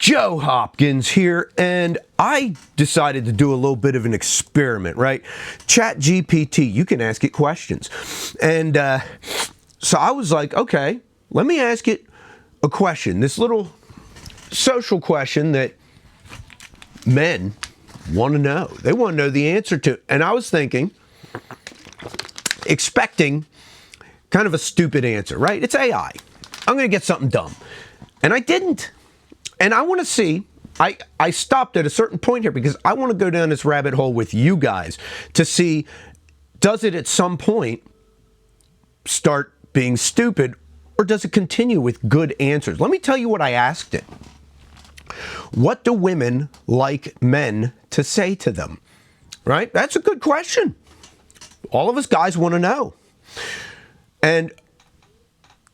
Joe Hopkins here, and I decided to do a little bit of an experiment, right? ChatGPT, you can ask it questions. And so I was like, okay, let me ask it a question, this little social question that men want to know. They want to know the answer to. And I was thinking, expecting kind of a stupid answer, right? It's AI. I'm going to get something dumb. And I didn't. And I want to see, I stopped at a certain point here because I want to go down this rabbit hole with you guys to see, does it at some point start being stupid, or does it continue with good answers? Let me tell you what I asked it. What do women like men to say to them? Right? That's a good question. All of us guys want to know. And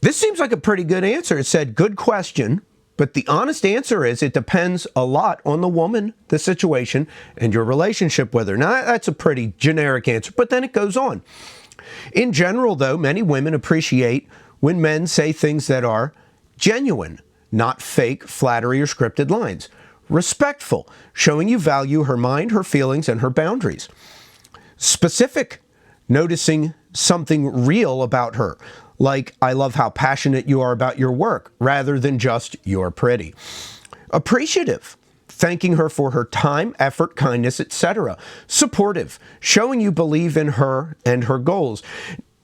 this seems like a pretty good answer. It said, good question. But the honest answer is it depends a lot on the woman, the situation, and your relationship with her. Now, that's a pretty generic answer, but then it goes on. In general, though, many women appreciate when men say things that are genuine, not fake flattery or scripted lines. Respectful, showing you value her mind, her feelings, and her boundaries. Specific, noticing something real about her. Like, I love how passionate you are about your work, rather than just, you're pretty. Appreciative, thanking her for her time, effort, kindness, etc. Supportive, showing you believe in her and her goals.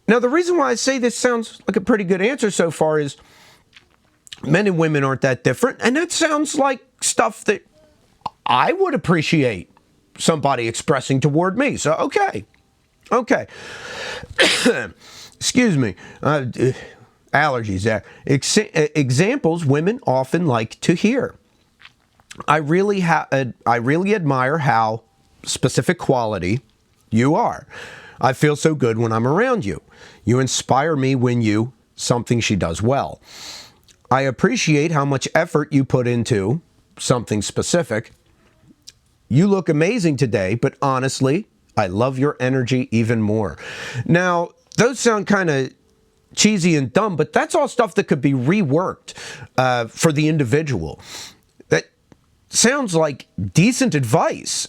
Now, the reason why I say this sounds like a pretty good answer so far is men and women aren't that different, and that sounds like stuff that I would appreciate somebody expressing toward me. So, okay. Excuse me, allergies there. Examples women often like to hear. I really admire how specific quality you are. I feel so good when I'm around you. You inspire me when you, something she does well. I appreciate how much effort you put into something specific. You look amazing today, but honestly, I love your energy even more. Now, those sound kind of cheesy and dumb, but that's all stuff that could be reworked for the individual. That sounds like decent advice.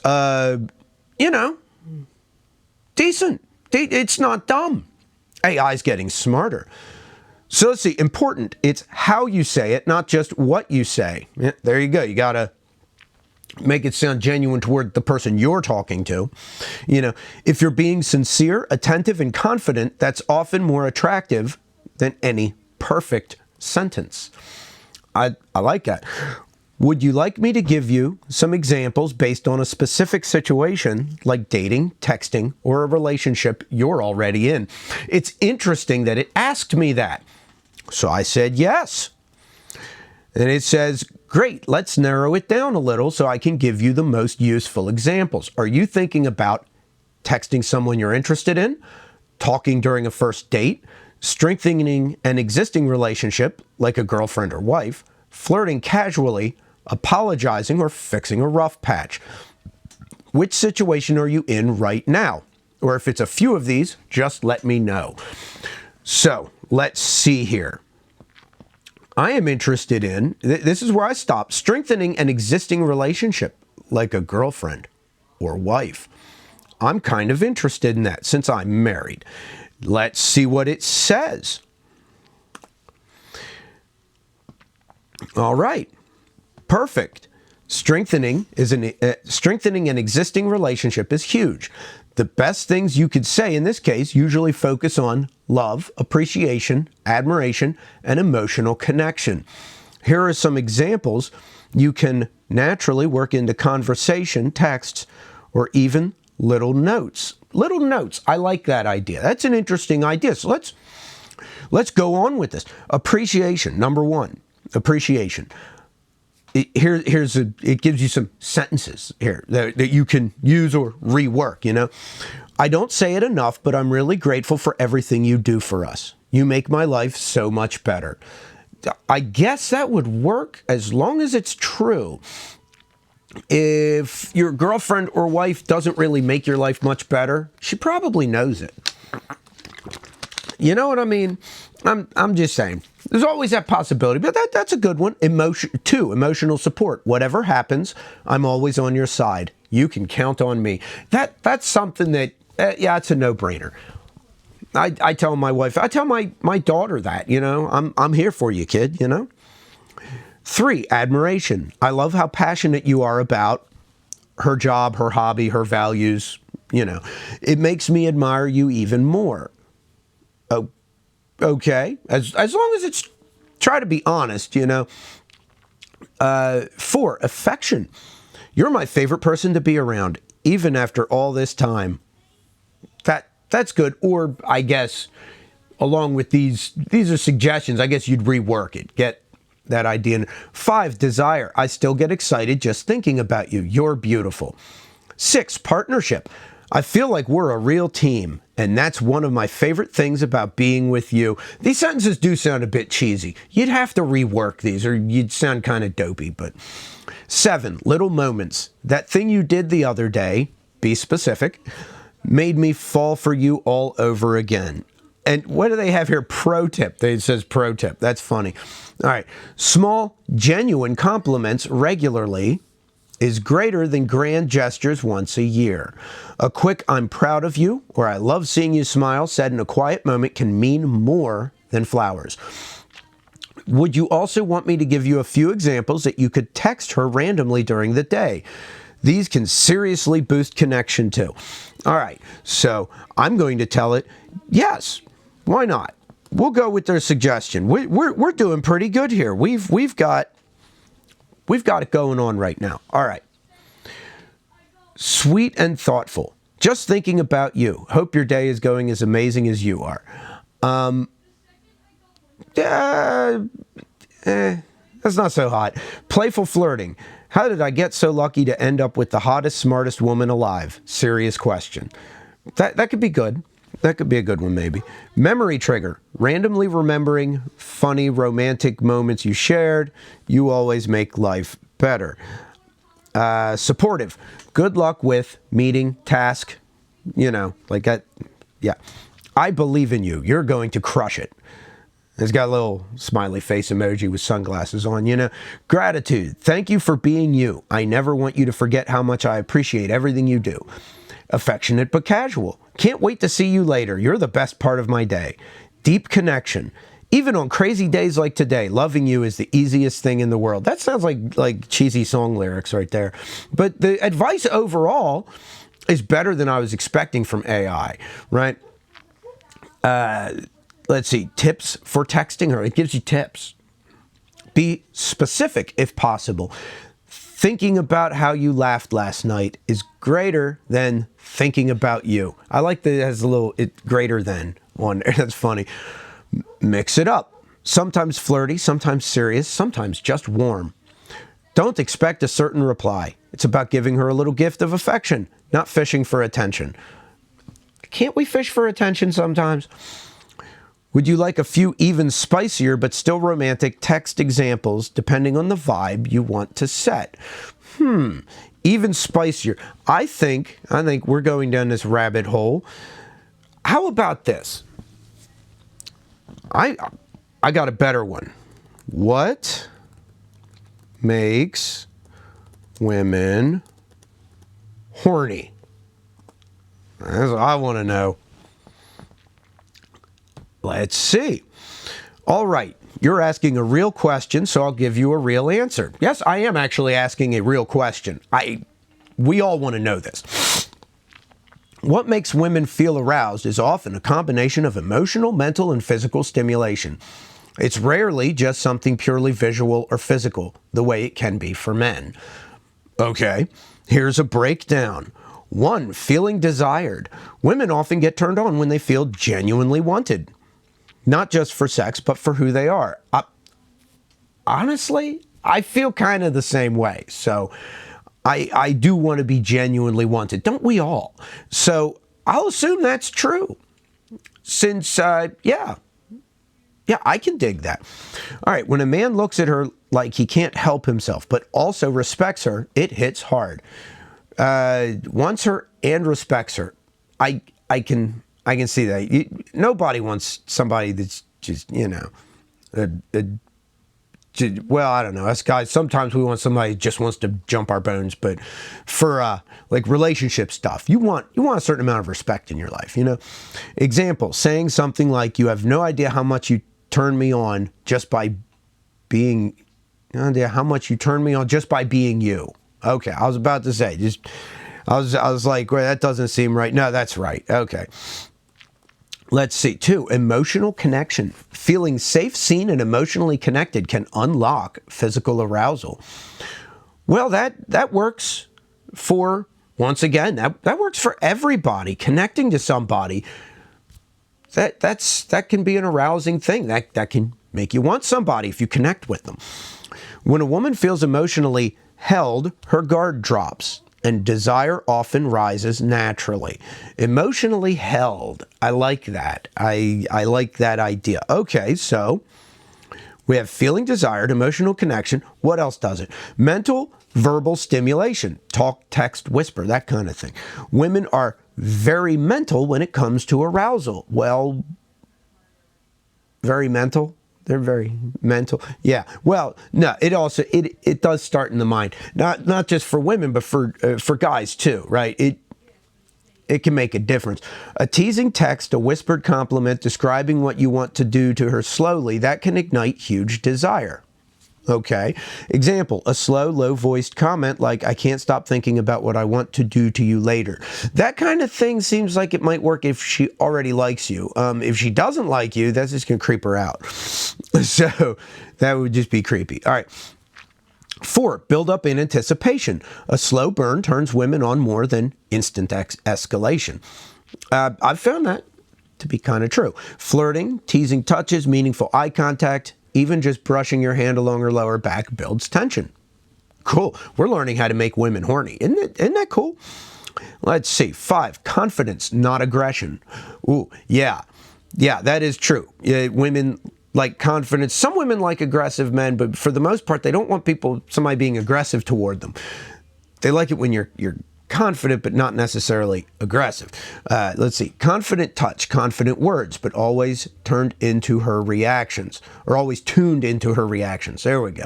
Decent. It's not dumb. AI's getting smarter. So let's see, important. It's how you say it, not just what you say. Yeah, there you go. You got to make it sound genuine toward the person you're talking to. If you're being sincere, attentive, and confident, that's often more attractive than any perfect sentence. I like that. Would you like me to give you some examples based on a specific situation, like dating, texting, or a relationship you're already in? It's interesting that it asked me that. So I said yes. And it says, great, let's narrow it down a little so I can give you the most useful examples. Are you thinking about texting someone you're interested in, talking during a first date, strengthening an existing relationship like a girlfriend or wife, flirting casually, apologizing, or fixing a rough patch? Which situation are you in right now? Or if it's a few of these, just let me know. So let's see here. I am interested in, this is where I stop, strengthening an existing relationship like a girlfriend or wife. I'm kind of interested in that since I'm married. Let's see what it says. All right. Perfect. Strengthening an existing relationship is huge. The best things you could say in this case usually focus on love, appreciation, admiration, and emotional connection. Here are some examples you can naturally work into conversation, texts, or even little notes. Little notes. I like that idea. That's an interesting idea. So let's go on with this. Appreciation. Number one, appreciation. It gives you some sentences here that you can use or rework, I don't say it enough, but I'm really grateful for everything you do for us. You make my life so much better. I guess that would work as long as it's true. If your girlfriend or wife doesn't really make your life much better, she probably knows it. You know what I mean? I'm just saying. There's always that possibility, but that's a good one. Emotional support. Whatever happens, I'm always on your side. You can count on me. That's something that, yeah, it's a no-brainer. I tell my wife, I tell my daughter that, I'm here for you, kid, 3, admiration. I love how passionate you are about her job, her hobby, her values, It makes me admire you even more. Oh, okay. As long as it's, try to be honest, 4, affection. You're my favorite person to be around, even after all this time. That's good. Or I guess, along with these are suggestions. I guess you'd rework it. Get that idea. 5, desire. I still get excited just thinking about you. You're beautiful. 6, partnership. I feel like we're a real team, and that's one of my favorite things about being with you. These sentences do sound a bit cheesy. You'd have to rework these, or you'd sound kind of dopey. But 7, little moments. That thing you did the other day, be specific, made me fall for you all over again. And what do they have here? Pro tip. It says pro tip. That's funny. All right. Small, genuine compliments regularly is greater than grand gestures once a year. A quick "I'm proud of you" or "I love seeing you smile" said in a quiet moment can mean more than flowers. Would you also want me to give you a few examples that you could text her randomly during the day? These can seriously boost connection too. All right, so I'm going to tell it, yes, why not? We'll go with their suggestion. We're doing pretty good here. We've got it going on right now. All right. Sweet and thoughtful. Just thinking about you. Hope your day is going as amazing as you are. That's not so hot. Playful flirting. How did I get so lucky to end up with the hottest, smartest woman alive? Serious question. That could be good. That could be a good one, maybe. Memory trigger. Randomly remembering funny, romantic moments you shared. You always make life better. Supportive. Good luck with meeting, task, like that. Yeah. I believe in you. You're going to crush it. It's got a little smiley face emoji with sunglasses on, Gratitude. Thank you for being you. I never want you to forget how much I appreciate everything you do. Affectionate but casual. Can't wait to see you later. You're the best part of my day. Deep connection. Even on crazy days like today, loving you is the easiest thing in the world. That sounds like cheesy song lyrics right there. But the advice overall is better than I was expecting from AI, right? Let's see, tips for texting her. It gives you tips. Be specific if possible. Thinking about how you laughed last night is greater than thinking about you. I like that it has a little greater than on there. That's funny. Mix it up. Sometimes flirty, sometimes serious, sometimes just warm. Don't expect a certain reply. It's about giving her a little gift of affection, not fishing for attention. Can't we fish for attention sometimes? Would you like a few even spicier but still romantic text examples depending on the vibe you want to set? Even spicier. I think we're going down this rabbit hole. How about this? I got a better one. What makes women horny? That's what I want to know. Let's see. All right. You're asking a real question, so I'll give you a real answer. Yes, I am actually asking a real question. We all want to know this. What makes women feel aroused is often a combination of emotional, mental, and physical stimulation. It's rarely just something purely visual or physical, the way it can be for men. Okay, here's a breakdown. 1, feeling desired. Women often get turned on when they feel genuinely wanted. Not just for sex, but for who they are. Honestly, I feel kind of the same way. So I do want to be genuinely wanted. Don't we all? So I'll assume that's true. Since, yeah, I can dig that. All right, when a man looks at her like he can't help himself, but also respects her, it hits hard. Wants her and respects her. I can see that. Nobody wants somebody that's just, well, I don't know. Us guys, sometimes we want somebody who just wants to jump our bones, but for like relationship stuff, you want a certain amount of respect in your life, Example, saying something like, "You have no idea how much you turn me on just by being, no idea how much you turn me on just by being you." Okay, I was about to say, I was like, well, that doesn't seem right. No, that's right. Okay. Let's see. 2, emotional connection. Feeling safe, seen, and emotionally connected can unlock physical arousal. Well, that works for, once again, that works for everybody. Connecting to somebody, that can be an arousing thing. That can make you want somebody if you connect with them. When a woman feels emotionally held, her guard drops, and desire often rises naturally. Emotionally held. I like that. I like that idea. Okay, so we have feeling desired, emotional connection. What else does it? Mental, verbal stimulation. Talk, text, whisper, that kind of thing. Women are very mental when it comes to arousal. Well, very mental? They're very mental. Yeah. Well, no, it does start in the mind. Not just for women, but for guys too, right? It can make a difference. A teasing text, a whispered compliment describing what you want to do to her slowly, that can ignite huge desire. Okay. Example, a slow, low-voiced comment like, "I can't stop thinking about what I want to do to you later." That kind of thing seems like it might work if she already likes you. If she doesn't like you, that's just going to creep her out. So that would just be creepy. All right. 4, build up in anticipation. A slow burn turns women on more than instant escalation. I've found that to be kind of true. Flirting, teasing touches, meaningful eye contact, even just brushing your hand along her lower back builds tension. Cool. We're learning how to make women horny. Isn't that cool? Let's see. 5, confidence, not aggression. Ooh, yeah. Yeah, that is true. Women like confidence. Some women like aggressive men, but for the most part, they don't want somebody being aggressive toward them. They like it when you're confident, but not necessarily aggressive. Let's see. Confident touch, confident words, but always turned into her reactions, or always tuned into her reactions. There we go.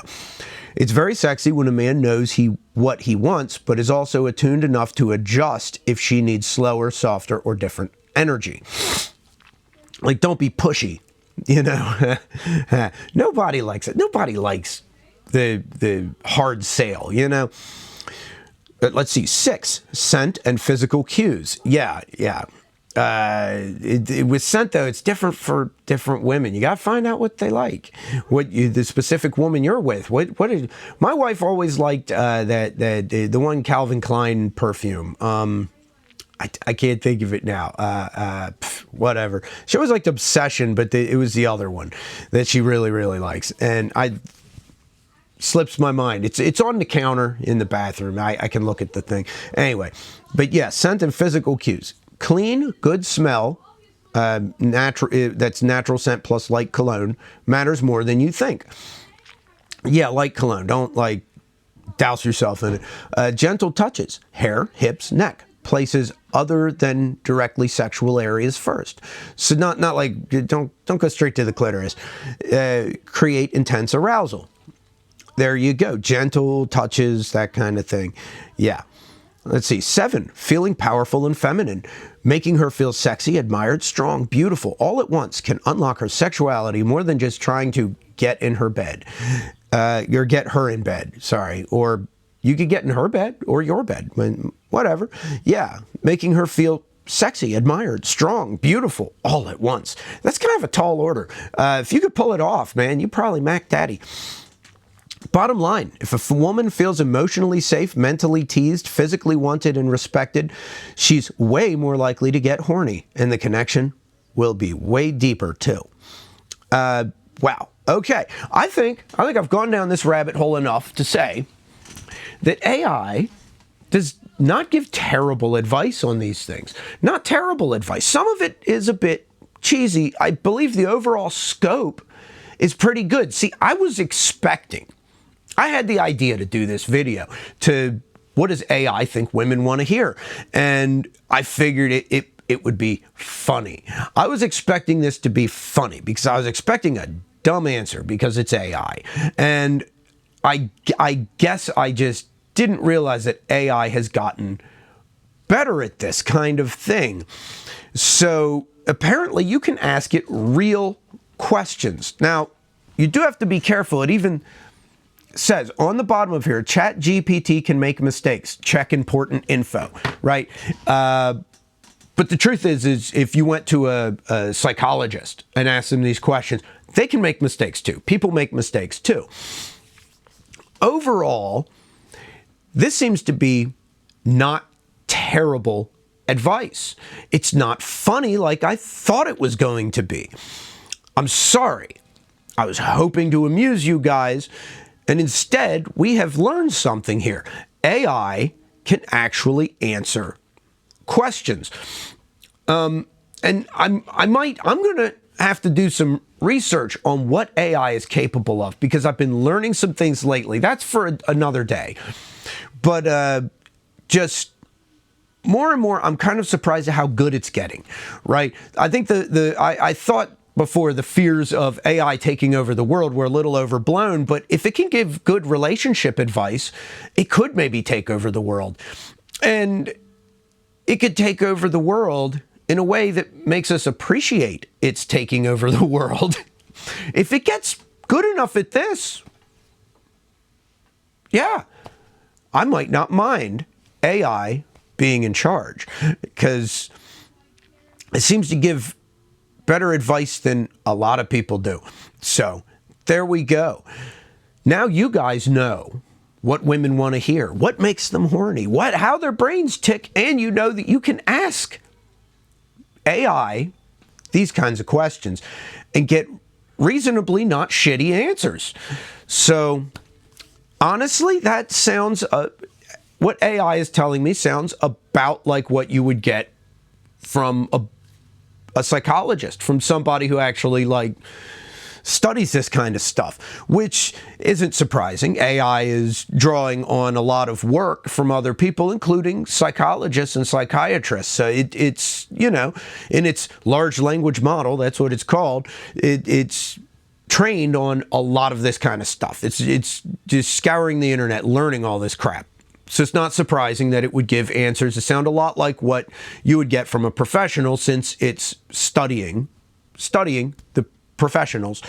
It's very sexy when a man knows what he wants, but is also attuned enough to adjust if she needs slower, softer, or different energy. Like, don't be pushy, Nobody likes it. Nobody likes the hard sale, Let's see. 6, scent and physical cues. Yeah. With scent, though, it's different for different women. You got to find out what they like, the specific woman you're with. My wife always liked the one Calvin Klein perfume. I can't think of it now. Whatever. She always liked Obsession, but it was the other one that she really, really likes. And slips my mind. It's on the counter in the bathroom. I can look at the thing. Anyway, but yeah, scent and physical cues. Clean, good smell, that's natural scent plus light cologne, matters more than you think. Yeah, light cologne. Don't douse yourself in it. Gentle touches, hair, hips, neck, places other than directly sexual areas first. So not like, don't go straight to the clitoris. Create intense arousal. There you go. Gentle touches, that kind of thing. Yeah. Let's see. 7, feeling powerful and feminine. Making her feel sexy, admired, strong, beautiful, all at once can unlock her sexuality more than just trying to get in her bed. Or get her in bed, sorry. Or you could get in her bed or your bed. Whatever. Yeah. Making her feel sexy, admired, strong, beautiful, all at once. That's kind of a tall order. If you could pull it off, man, you probably Mac Daddy. Bottom line, if a woman feels emotionally safe, mentally teased, physically wanted and respected, she's way more likely to get horny, and the connection will be way deeper too. Wow. Okay. I think I've gone down this rabbit hole enough to say that AI does not give terrible advice on these things. Not terrible advice. Some of it is a bit cheesy. I believe the overall scope is pretty good. See, I had the idea to do this video to what does AI think women want to hear? And I figured it would be funny. I was expecting this to be funny because I was expecting a dumb answer because it's AI. And I guess I just didn't realize that AI has gotten better at this kind of thing. So apparently you can ask it real questions. Now, you do have to be careful. It even says on the bottom of here, ChatGPT can make mistakes. Check important info, right? But the truth is if you went to a psychologist and asked them these questions, they can make mistakes too. People make mistakes too. Overall, this seems to be not terrible advice. It's not funny like I thought it was going to be. I'm sorry. I was hoping to amuse you guys, and instead we have learned something here. AI can actually answer questions. And I'm going to have to do some research on what AI is capable of because I've been learning some things lately. That's for another day. But just more and more, I'm kind of surprised at how good it's getting, right? I think I thought before the fears of AI taking over the world were a little overblown, but if it can give good relationship advice, it could maybe take over the world. And it could take over the world in a way that makes us appreciate its taking over the world. If it gets good enough at this, yeah, I might not mind AI being in charge because it seems to give better advice than a lot of people do. So there we go. Now you guys know what women want to hear, what makes them horny, how their brains tick, and you know that you can ask AI these kinds of questions and get reasonably not shitty answers. So honestly, that sounds, what AI is telling me sounds about like what you would get from a psychologist, from somebody who actually like studies this kind of stuff, which isn't surprising. AI is drawing on a lot of work from other people, including psychologists and psychiatrists. So it's, you know, in its large language model, that's what it's called, it's trained on a lot of this kind of stuff. It's just scouring the internet, learning all this crap. So it's not surprising that it would give answers that sound a lot like what you would get from a professional, since it's studying the professionals.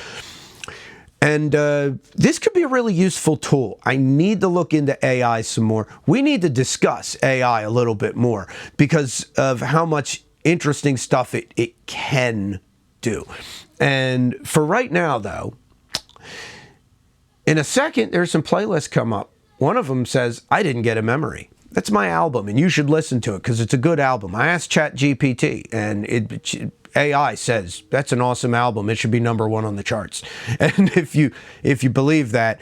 And this could be a really useful tool. I need to look into AI some more. We need to discuss AI a little bit more because of how much interesting stuff it can do. And for right now, though, in a second, there's some playlists come up. One of them says, I Didn't Get a Memory. That's my album, and you should listen to it because it's a good album. I asked ChatGPT, and AI says, that's an awesome album. It should be #1 on the charts. And if you believe that,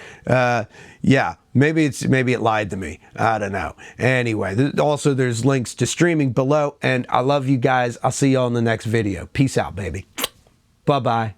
yeah, maybe it lied to me. I don't know. Anyway, also there's links to streaming below, and I love you guys. I'll see you all in the next video. Peace out, baby. Bye-bye.